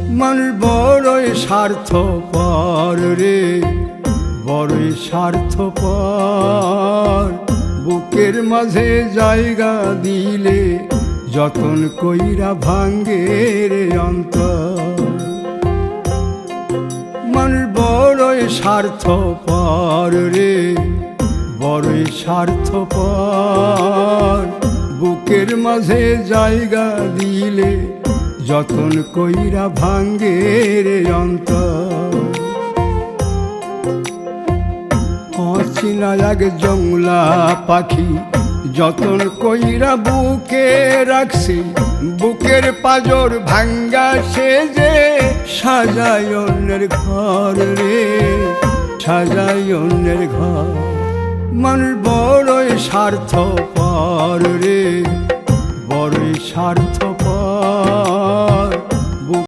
মানুষ বড়ই স্বার্থপর রে, বড়ই স্বার্থপর। বুকের মাঝে জায়গা দিলে যতন কইরা ভাঙ্গে রে অন্তর। মানুষ বড়ই স্বার্থপর রে, বড়ই স্বার্থপর। বুকের মাঝে জায়গা দিলে যতন কইরা ভাঙ্গে রে অন্তর। অচিনা এক জংলা পাখি যতন কইরা বুকে রাখছি, বুকের পাজর ভাঙ্গা সে যে সাজায় অন্যের ঘর রে, সাজায় অন্যের ঘর। মানুষ বড়ই স্বার্থপর রে, বড়ই স্বার্থপর।